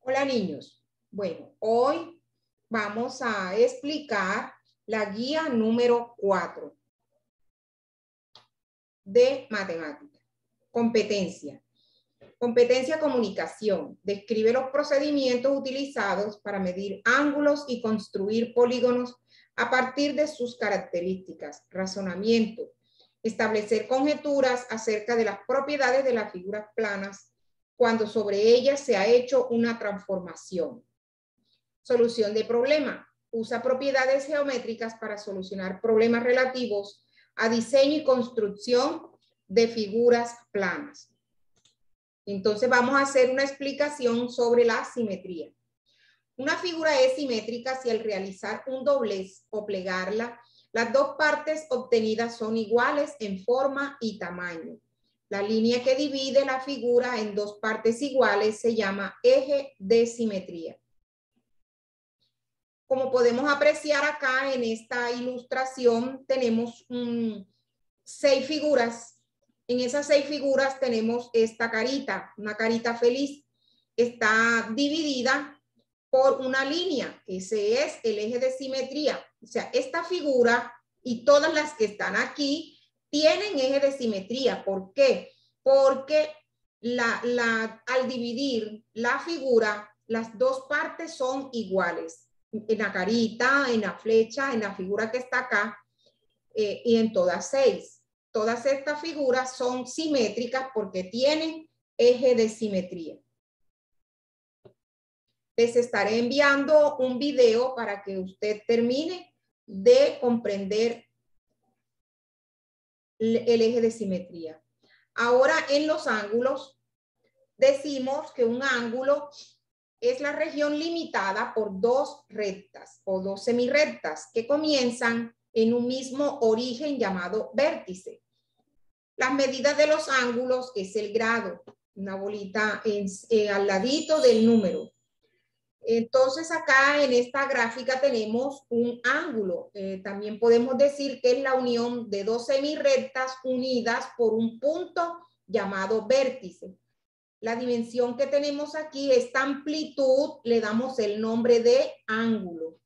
Hola niños. Bueno, hoy vamos a explicar la guía número 4 de matemática. Competencia. Competencia comunicación. Describe los procedimientos utilizados para medir ángulos y construir polígonos a partir de sus características. Razonamiento. Establecer conjeturas acerca de las propiedades de las figuras planas cuando sobre ellas se ha hecho una transformación. Solución de problema. Usa propiedades geométricas para solucionar problemas relativos a diseño y construcción de figuras planas. Entonces vamos a hacer una explicación sobre la simetría. Una figura es simétrica si al realizar un doblez o plegarla, las dos partes obtenidas son iguales en forma y tamaño. La línea que divide la figura en dos partes iguales se llama eje de simetría. Como podemos apreciar acá en esta ilustración, tenemos 6 figuras. En esas 6 figuras tenemos esta carita, una carita feliz. Está dividida por una línea. Ese es el eje de simetría. O sea, esta figura y todas las que están aquí tienen eje de simetría. ¿Por qué? Porque al dividir la figura, las dos partes son iguales. En la carita, en la flecha, en la figura que está acá y en todas 6. Todas estas figuras son simétricas porque tienen eje de simetría. Les estaré enviando un video para que usted termine de comprender el eje de simetría. Ahora en los ángulos decimos que un ángulo es la región limitada por dos rectas o dos semirrectas que comienzan en un mismo origen llamado vértice. Las medidas de los ángulos es el grado, una bolita al ladito del número. Entonces acá en esta gráfica tenemos un ángulo. También podemos decir que es la unión de dos semirrectas unidas por un punto llamado vértice. La dimensión que tenemos aquí, esta amplitud, le damos el nombre de ángulo.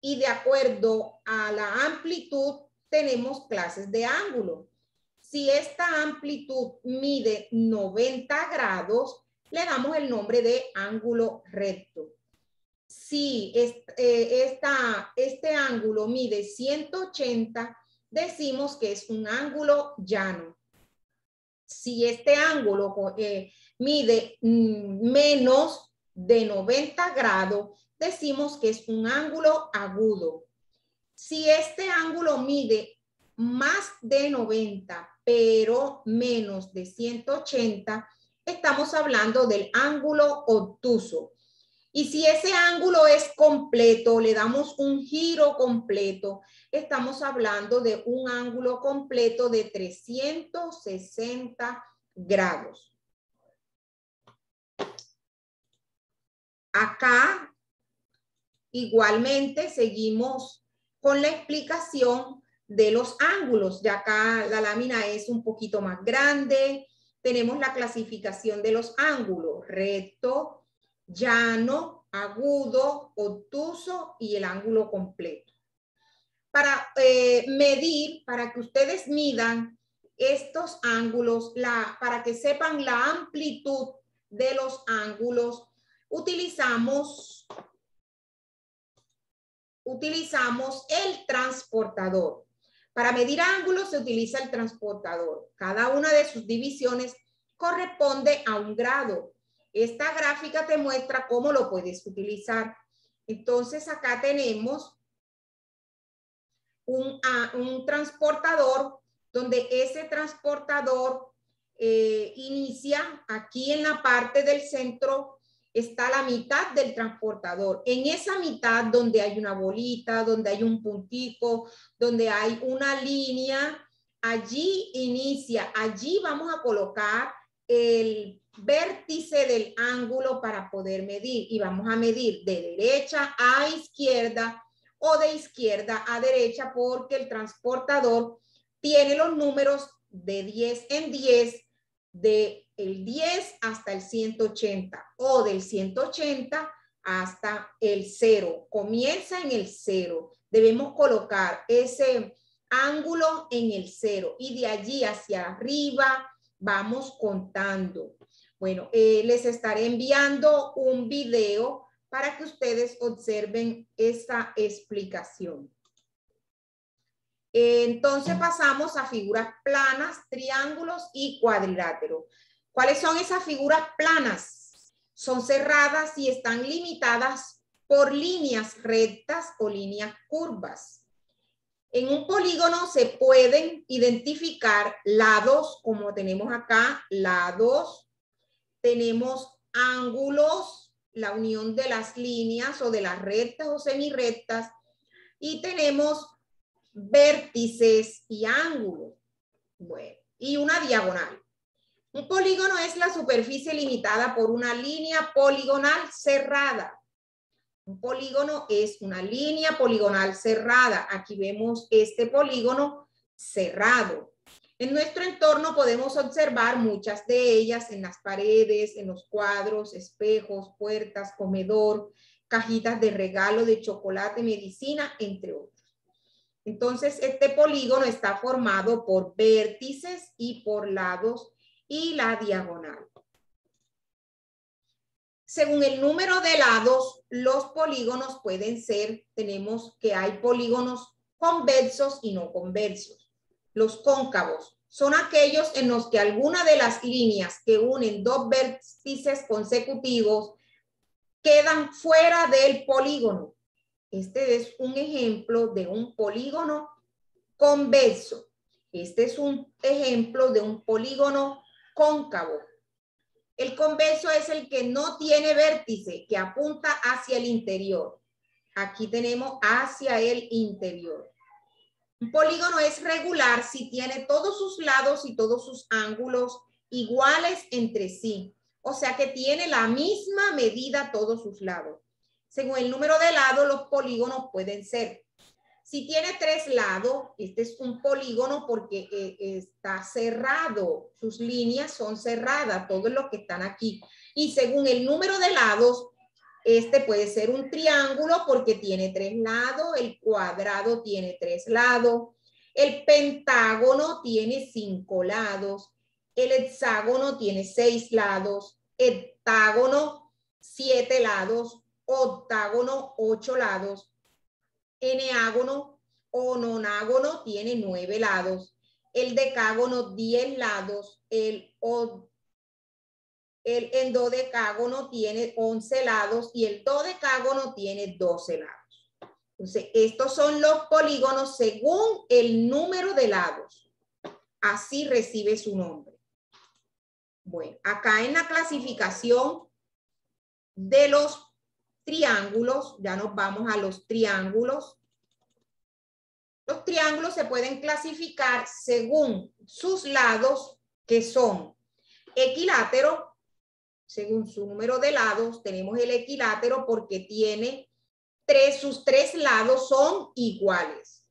Y de acuerdo a la amplitud, tenemos clases de ángulo. Si esta amplitud mide 90 grados, le damos el nombre de ángulo recto. Si este ángulo mide 180, decimos que es un ángulo llano. Si este ángulo mide menos de 90 grados, decimos que es un ángulo agudo. Si este ángulo mide más de 90, pero menos de 180, estamos hablando del ángulo obtuso. Y si ese ángulo es completo, le damos un giro completo, estamos hablando de un ángulo completo de 360 grados. Acá, igualmente, seguimos con la explicación de los ángulos. Ya acá la lámina es un poquito más grande. Tenemos la clasificación de los ángulos: recto, llano, agudo, obtuso y el ángulo completo. Para medir, para que ustedes midan estos ángulos, para que sepan la amplitud de los ángulos, utilizamos el transportador. Para medir ángulos se utiliza el transportador. Cada una de sus divisiones corresponde a un grado. Esta gráfica te muestra cómo lo puedes utilizar. Entonces acá tenemos un transportador donde ese transportador inicia aquí en la parte del centro. Está la mitad del transportador. En esa mitad donde hay una bolita, donde hay un puntico, donde hay una línea, allí inicia, allí vamos a colocar el vértice del ángulo para poder medir. Y vamos a medir de derecha a izquierda o de izquierda a derecha porque el transportador tiene los números de 10 en 10, del 10 hasta el 180 o del 180 hasta el 0. Comienza en el 0. Debemos colocar ese ángulo en el 0 y de allí hacia arriba vamos contando. Bueno, les estaré enviando un video para que ustedes observen esa explicación. Entonces pasamos a figuras planas, triángulos y cuadriláteros. ¿Cuáles son esas figuras planas? Son cerradas y están limitadas por líneas rectas o líneas curvas. En un polígono se pueden identificar lados, como tenemos acá, lados. Tenemos ángulos, la unión de las líneas o de las rectas o semirrectas. Y tenemos vértices y ángulos. Bueno, y una diagonal. Un polígono es la superficie limitada por una línea poligonal cerrada. Un polígono es una línea poligonal cerrada. Aquí vemos este polígono cerrado. En nuestro entorno podemos observar muchas de ellas en las paredes, en los cuadros, espejos, puertas, comedor, cajitas de regalo de chocolate, medicina, entre otros. Entonces, este polígono está formado por vértices y por lados y la diagonal. Según el número de lados, los polígonos pueden ser, tenemos que hay polígonos convexos y no convexos. Los cóncavos son aquellos en los que alguna de las líneas que unen dos vértices consecutivos quedan fuera del polígono. Este es un ejemplo de un polígono convexo. Este es un ejemplo de un polígono cóncavo. El convexo es el que no tiene vértice, que apunta hacia el interior. Aquí tenemos hacia el interior. Un polígono es regular si tiene todos sus lados y todos sus ángulos iguales entre sí. O sea que tiene la misma medida todos sus lados. Según el número de lados, los polígonos pueden ser. Si tiene 3 lados, este es un polígono porque está cerrado. Sus líneas son cerradas, todos los que están aquí. Y según el número de lados, este puede ser un triángulo porque tiene 3 lados. El cuadrado tiene 3 lados. El pentágono tiene 5 lados. El hexágono tiene 6 lados. Heptágono, 7 lados. Octágono, 8 lados. Eneágono o nonágono tiene 9 lados. El decágono, 10 lados. El endodecágono tiene 11 lados y el dodecágono tiene 12 lados. Entonces, estos son los polígonos según el número de lados. Así recibe su nombre. Bueno, acá en la clasificación de los triángulos, ya nos vamos a los triángulos. Los triángulos se pueden clasificar según sus lados, que son equilátero. Según su número de lados, tenemos el equilátero porque tiene sus 3 lados son iguales.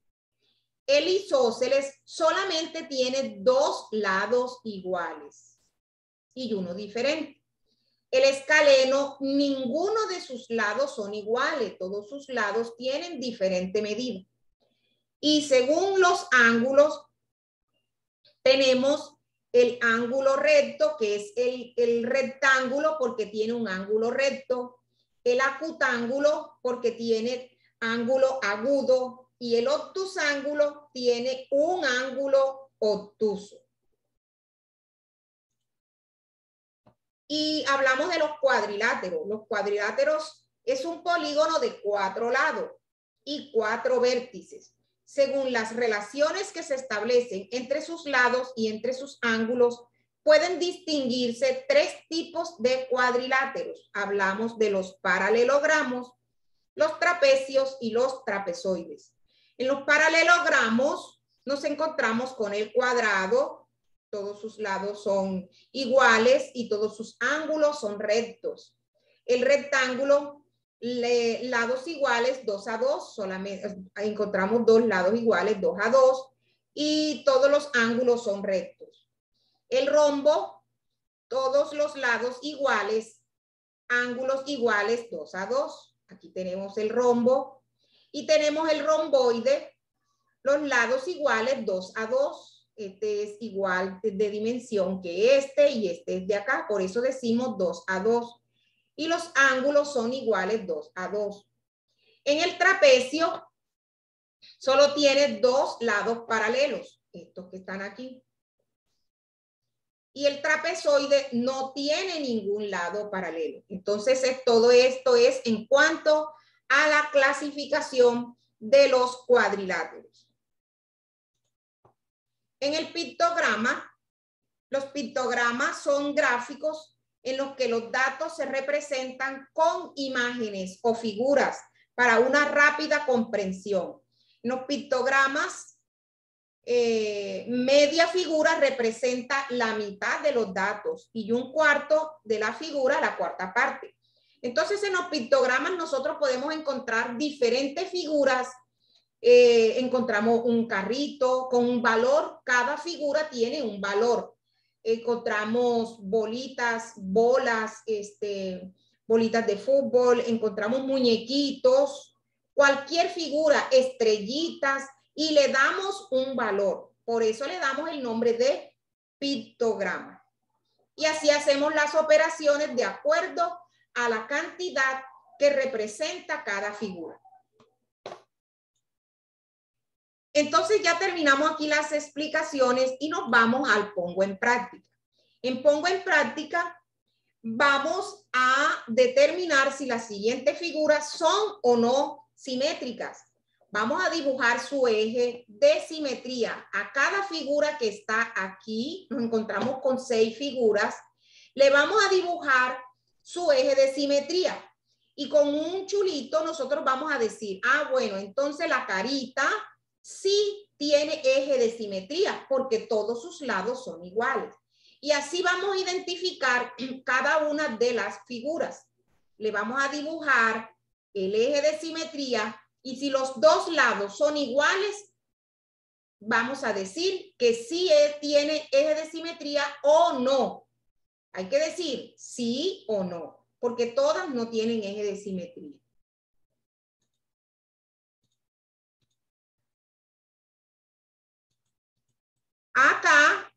El isósceles solamente tiene 2 lados iguales y uno diferente. El escaleno, ninguno de sus lados son iguales, todos sus lados tienen diferente medida. Y según los ángulos, tenemos el ángulo recto, que es el rectángulo porque tiene un ángulo recto, el acutángulo porque tiene ángulo agudo y el obtusángulo tiene un ángulo obtuso. Y hablamos de los cuadriláteros. Los cuadriláteros es un polígono de 4 lados y 4 vértices. Según las relaciones que se establecen entre sus lados y entre sus ángulos, pueden distinguirse 3 tipos de cuadriláteros. Hablamos de los paralelogramos, los trapecios y los trapezoides. En los paralelogramos nos encontramos con el cuadrado. Todos sus lados son iguales y todos sus ángulos son rectos. El rectángulo, lados iguales, 2 a 2, solamente encontramos 2 lados iguales, 2 a 2, y todos los ángulos son rectos. El rombo todos los lados iguales, ángulos iguales 2 a 2. Aquí tenemos el rombo y tenemos el romboide, los lados iguales 2 a 2. Este es igual de dimensión que este y este es de acá, por eso decimos 2 a 2. Y los ángulos son iguales 2 a 2. En el trapecio solo tiene dos lados paralelos, estos que están aquí. Y el trapezoide no tiene ningún lado paralelo. Entonces, todo esto es en cuanto a la clasificación de los cuadriláteros. En el pictograma, los pictogramas son gráficos en los que los datos se representan con imágenes o figuras para una rápida comprensión. En los pictogramas, media figura representa la mitad de los datos y un cuarto de la figura, la cuarta parte. Entonces, en los pictogramas nosotros podemos encontrar diferentes figuras. Encontramos un carrito con un valor, cada figura tiene un valor. Encontramos bolitas, bolas, bolitas de fútbol, encontramos muñequitos, cualquier figura, estrellitas, y le damos un valor. Por eso le damos el nombre de pictograma. Y así hacemos las operaciones de acuerdo a la cantidad que representa cada figura. Entonces ya terminamos aquí las explicaciones y nos vamos al pongo en práctica. En pongo en práctica vamos a determinar si las siguientes figuras son o no simétricas. Vamos a dibujar su eje de simetría. A cada figura que está aquí, nos encontramos con 6 figuras, le vamos a dibujar su eje de simetría. Y con un chulito nosotros vamos a decir, bueno, entonces la carita sí tiene eje de simetría porque todos sus lados son iguales. Y así vamos a identificar cada una de las figuras. Le vamos a dibujar el eje de simetría y si los dos lados son iguales, vamos a decir que sí tiene eje de simetría o no. Hay que decir sí o no, porque todas no tienen eje de simetría. Acá,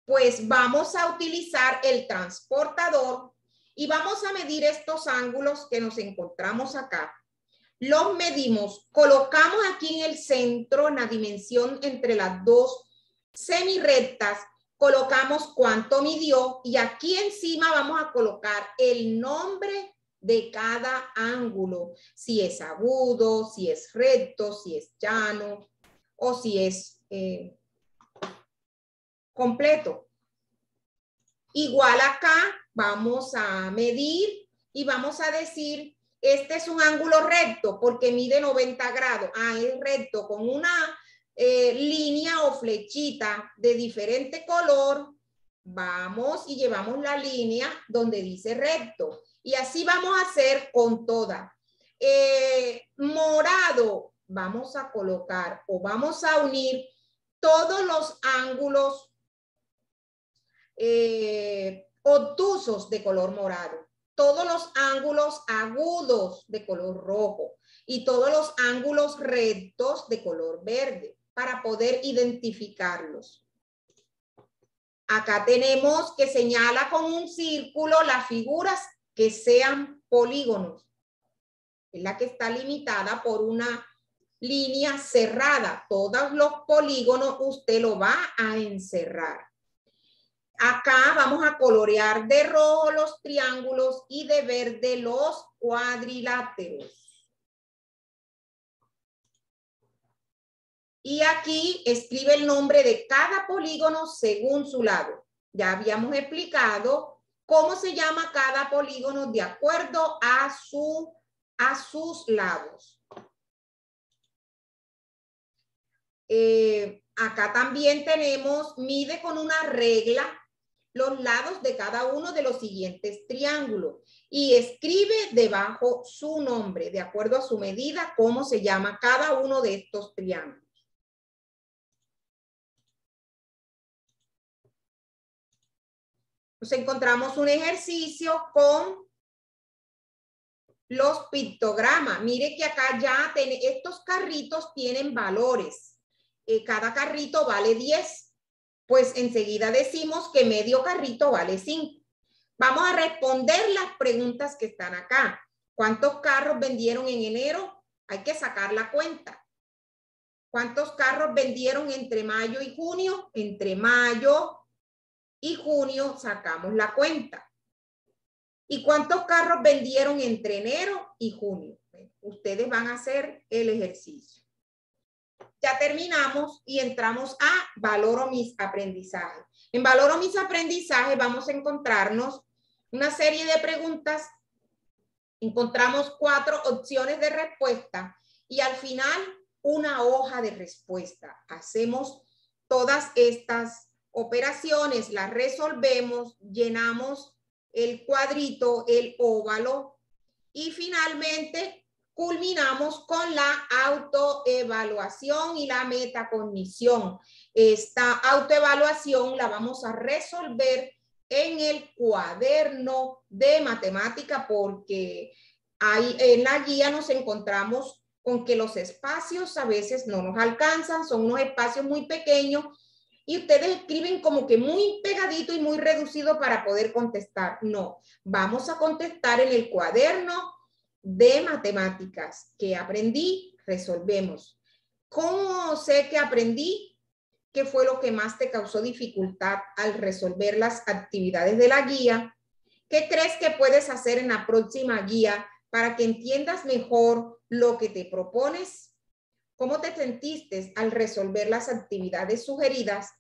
pues vamos a utilizar el transportador y vamos a medir estos ángulos que nos encontramos acá. Los medimos, colocamos aquí en el centro, en la dimensión entre las dos semirrectas, colocamos cuánto midió y aquí encima vamos a colocar el nombre de cada ángulo, si es agudo, si es recto, si es llano o si es completo. Igual acá vamos a medir y vamos a decir, este es un ángulo recto porque mide 90 grados. Es recto con una línea o flechita de diferente color. Vamos y llevamos la línea donde dice recto. Y así vamos a hacer con toda. Morado, vamos a colocar o vamos a unir todos los ángulos obtusos de color morado, todos los ángulos agudos de color rojo y todos los ángulos rectos de color verde para poder identificarlos. Acá tenemos que señala con un círculo las figuras que sean polígonos. Es la que está limitada por una línea cerrada. Todos los polígonos usted lo va a encerrar. Acá vamos a colorear de rojo los triángulos y de verde los cuadriláteros. Y aquí escribe el nombre de cada polígono según su lado. Ya habíamos explicado cómo se llama cada polígono de acuerdo a sus lados. Acá también tenemos, mide con una regla los lados de cada uno de los siguientes triángulos y escribe debajo su nombre, de acuerdo a su medida, cómo se llama cada uno de estos triángulos. Nos encontramos un ejercicio con los pictogramas. Mire que acá ya estos carritos tienen valores. Cada carrito vale 10. Pues enseguida decimos que medio carrito vale 5. Vamos a responder las preguntas que están acá. ¿Cuántos carros vendieron en enero? Hay que sacar la cuenta. ¿Cuántos carros vendieron entre mayo y junio? Entre mayo y junio sacamos la cuenta. ¿Y cuántos carros vendieron entre enero y junio? Ustedes van a hacer el ejercicio. Ya terminamos y entramos a valoro mis aprendizajes. En valoro mis aprendizajes vamos a encontrarnos una serie de preguntas. Encontramos 4 opciones de respuesta y al final una hoja de respuesta. Hacemos todas estas operaciones, las resolvemos, llenamos el cuadrito, el óvalo y finalmente culminamos con la autoevaluación y la metacognición. Esta autoevaluación la vamos a resolver en el cuaderno de matemática porque ahí en la guía nos encontramos con que los espacios a veces no nos alcanzan, son unos espacios muy pequeños y ustedes escriben como que muy pegadito y muy reducido para poder contestar. No, vamos a contestar en el cuaderno de matemáticas. ¿Qué aprendí? Resolvemos. ¿Cómo sé que aprendí? ¿Qué fue lo que más te causó dificultad al resolver las actividades de la guía? ¿Qué crees que puedes hacer en la próxima guía para que entiendas mejor lo que te propones? ¿Cómo te sentiste al resolver las actividades sugeridas?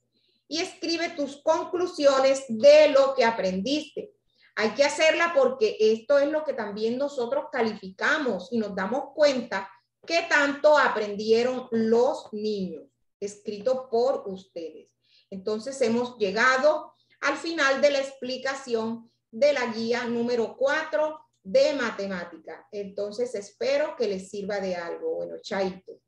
Y escribe tus conclusiones de lo que aprendiste. Hay que hacerla porque esto es lo que también nosotros calificamos y nos damos cuenta qué tanto aprendieron los niños, escrito por ustedes. Entonces hemos llegado al final de la explicación de la guía número 4 de matemática. Entonces espero que les sirva de algo. Bueno, chaito.